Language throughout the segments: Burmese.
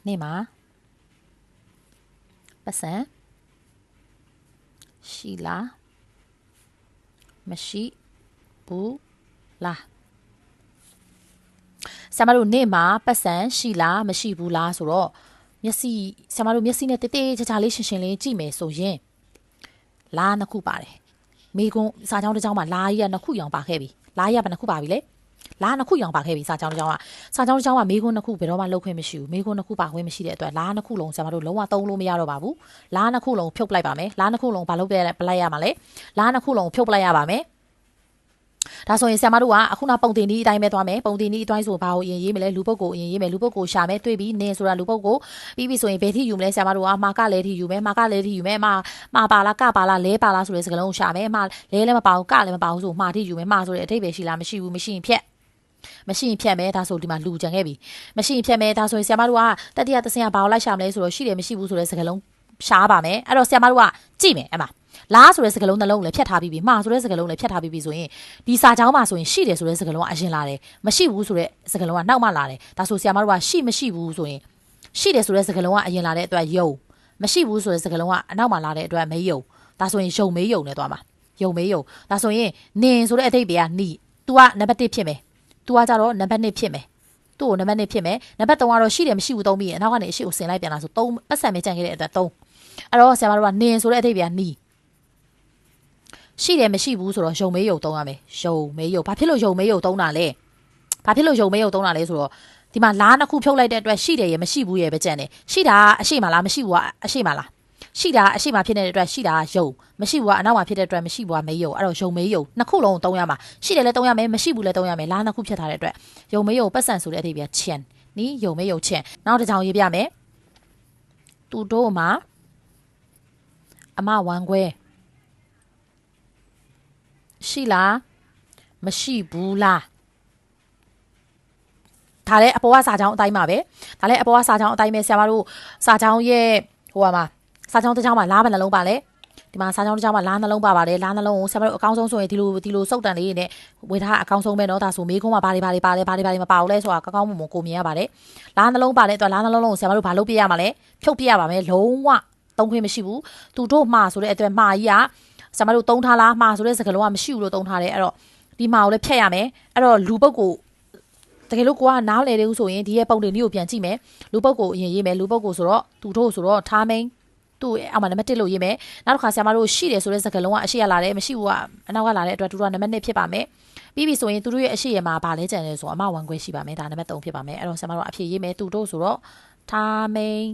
နေမှာပတ်စံရှိလားမရှိဘူးလားဆရာမတို့နေမှာပတ်စံရှိလားမရှိဘူးလားဆိုတော့မျက်စိဆရာမတို့မျက်စိနဲ့တေးသေးချာချာလေးရှင်းရှင်းလေးကြည့်မယ်ဆိုရင်လားနှစ်ခုပါတယ်မိကွန်းစာချောင်းတစ်ချောင်းမှာလားကြီးကနှစ်ခုရောင်ပါခဲ့ပြီလားကြီးကဘယ်နှစ်ခုပါပြီလဲလားနှစ်ခုရောင်ပါခဲ့ပြီစာချောင်းတစ်ချောင်းကမိကွန်းနှစ်ခုဘယ်တော့မှလှုပ်ခွင့်မရှိဘူးမိကွန်းနှစ်ခုပါခွင့်မရှိတဲ့အတွက်လားနှစ်ခုလုံးဆရာမတို့လုံးဝသုံးလို့မရတော့ပါဘူးလားနှစ်ခုလုံးဖြုတ်ပလိုက်ပါမယ်လားနှစ်ခုလုံးဘာလုပ်ပလိုက်ရမှာလဲလားနှစ်ခုလုံးဖြုတ်ပလိုက်ရပါမယ်ဒါဆိုရင်ဆရာမတို့ကအခုနောက်ပုံတင်ဒီအတိုင်းပဲသွားမယ်ပုံတင်ဒီအတိုင်းဆိုဘာကိုအရင်ရေးမလဲလူပုတ်ကိုအရင်ရေးမယ်လူပုတ်ကိုရှာမယ်တွေ့ပြီးနင်းဆိုတာလူပုတ်ကိုပြီးပြီဆိုရင်ဘယ်ထိယူမလဲဆရာမတို့ကမှာကလဲထိယူမယ်မှာကလဲထိယူမယ်မှာပါလားကပါလားလဲပါလားဆိုတဲ့စကားလုံးကိုရှာမယ်မှာလဲလည်းမပါဘူးကလည်းမပါဘူးဆိုမှာထိယူမယ်မှာဆိုတဲ့အထိပ္ပယ်ရှိလားမရှိဘူးမရှိရင်ဖြတ်မယ်ဒါဆိုဒီမှာလူကြံခဲ့ပြီမရှိရင်ဖြတ်မယ်ဒါဆိုရင်ဆရာမတို့ကတတိယသစင်ကဘာကိုလိုက်ရှာမလဲဆိုတော့ရှိတယ်မရှိဘူးဆိုတဲ့စကားလုံးရှားပါမယ်အဲ့တော့ဆရာမတို့ကကြည့်မယ်အဲ့မှာလားဆိုတဲ့စကားလုံးနှလုံးလည်းဖြတ်ထားပြီးပြီမှာဆိုတဲ့စကားလုံးလည်းဖြတ်ထားပြီးပြီဆိုရင်ဒီစာကြောင်းမှာဆိုရင်ရှိတယ်ဆိုတဲ့စကားလုံးကအရင်လာတယ်မရှိဘူးဆိုတဲ့စကားလုံးကနောက်မှလာတယ်ဒါဆိုဆရာမတို့ကရှိမရှိဘူးဆိုရင်ရှိတယ်ဆိုတဲ့စကားလုံးကအရင်လာတဲ့အတွက်ယုံမရှိဘူးဆိုတဲ့စကားလုံးကအနောက်မှလာတဲ့အတွက်မေးယုံဒါဆိုရင်ယုံမေးယုံနဲ့သွားမှာယုံမေးယုံဒါဆိုရင်နင်ဆိုတဲ့အဓိပ္ပာယ်ကနီ तू ကနံပါတ်1ဖြစ်မယ် तू ကကြတော့နံပါတ်2ဖြစ်မယ်သူ့ကိုနံပါတ်2ဖြစ်မယ်နံပါတ်3ကတော့ရှိတယ်မရှိဘူးသုံးပြီးရင်အနောက်ကနေအရှိကိုဆင်လိုက်ပြန်လာဆို3ပတ်စံပဲကြံခဲ့တဲ့အတွက်3အဲ့တော့ဆရာမတို့ကနင်ဆိုတဲ့အဓိပ္ပာယ်ကနီရှိတယ်မရှိဘူးဆိုတော့ယုံမေးယုံသုံးရမယ်ယုံမေးယုံဘာဖြစ်လို့ယုံမေးယုံသုံးတာလဲဆိုတော့ဒီမှာလားနှစ်ခုဖြုတ်လိုက်တဲ့အတွက်ရှိတယ်ရမရှိဘူးရပဲကြံတယ်ရှိတာအရှိမလားမရှိဘူးကအရှိမလားရှိတာအရှိမဖြစ်နေတဲ့အတွက်ရှိတာယုံမရှိဘူးကအနောက်မှာဖြစ်တဲ့အတွက်မရှိဘူးကမေးယုံအဲ့တော့ယုံမေးယုံနှစ်ခုလုံးသုံးရမှာရှိတယ်လည်းသုံးရမယ်မရှိဘူးလည်းသုံးရမယ်လားနှစ်ခုဖြတ်ထားတဲ့အတွက်ယုံမေးယုံပတ်စံဆိုတဲ့အဓိပ္ပာယ်ချင်နီးယုံမေးယုံချင်နောက်တစ်ချောင်းရေးပြမယ်သူတို့မှာအမဝမ်းခွဲရှိလားမရှိဘူးလားဒါလည်းအပေါ်ကစာချောင်းအတိုင်းပါပဲဒါလည်းအပေါ်ကစာချောင်းအတိုင်းပဲဆရာမတို့စာချောင်းရဲ့ဟိုမှာစာချောင်းတစ်ချောင်းမှာလားဘယ်နှလုံးပါလဲဒီမှာစာချောင်းတစ်ချောင်းမှာလားနှလုံးပါပါတယ်လားနှလုံးကိုဆရာမတို့အကောင်းဆုံးဆိုရင်ဒီလိုစုပ်တန်လေးနဲ့ဝေထားအကောင်းဆုံးပဲเนาะဒါဆိုမေးခွန်းမှာဘာတွေပါလဲဘာတွေမပါဘူးလဲဆိုတာကောင်းမွန်ကိုမြင်ရပါတယ်လားနှလုံးပါတဲ့အတွက်လားနှလုံးလုံးကိုဆရာမတို့ဘာလုပ်ပြရမှာလဲဖြုတ်ပြရပါမယ်လုံးဝသုံးခွင့်မရှိဘူးသူတို့မှာဆိုတဲ့အတွက်မှာကြီးကဆရာမတို့သုံးထားလားမှာဆိုတဲ့စကားလုံးကမရှိဘူးလို့သုံးထားတယ်အဲ့တော့ဒီမှာကိုလည်းဖြတ်ရမယ်အဲ့တော့လူပုတ်ကိုတကယ်လို့ကိုကနားလေတယ်ဆိုရင်ဒီရဲ့ပုံတင်လေးကိုပြန်ကြည့်မယ်လူပုတ်ကိုအရင်ရေးမယ်လူပုတ်ကိုဆိုတော့သူတို့ဆိုတော့ထားမင်းသူ့အောက်မှာနံပါတ်1လို့ရေးမယ်နောက်တစ်ခါဆရာမတို့ရှိတယ်ဆိုတဲ့စကားလုံးကအရှိရလာတယ်မရှိဘူးကအနောက်ကလာတဲ့အတွက်သူတို့ကနံပါတ်2ဖြစ်ပါမယ်ပြီးပြီဆိုရင်သူတို့ရဲ့အရှိရမှာဘာလဲကြံလဲဆိုတော့အမဝန်ခွဲရှိပါမယ်ဒါနံပါတ်3ဖြစ်ပါမယ်အဲ့တော့ဆရာမတို့အဖြေရေးမယ်သူတို့ဆိုတော့ထားမင်း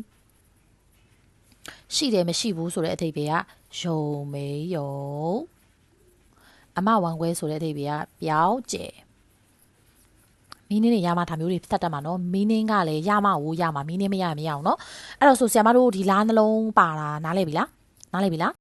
ရှိတယ်မရှိဘူးဆိုတဲ့အဓိပ္ပာယ်ကယုံမေးယုံအမဝန်ခွဲဆိုတဲ့အဓိပ္ပာယ်ကပြောင်းကျဲမင်းနေရမှာဒါမျိုးတွေသတ်တတ်မှာနော်မင်းကလည်းရမှာမင်းမရမရအောင်နော်အဲ့တော့ဆိုဆရာမတို့ဒီလားနှလုံးပါတာနားလည်ပြီလား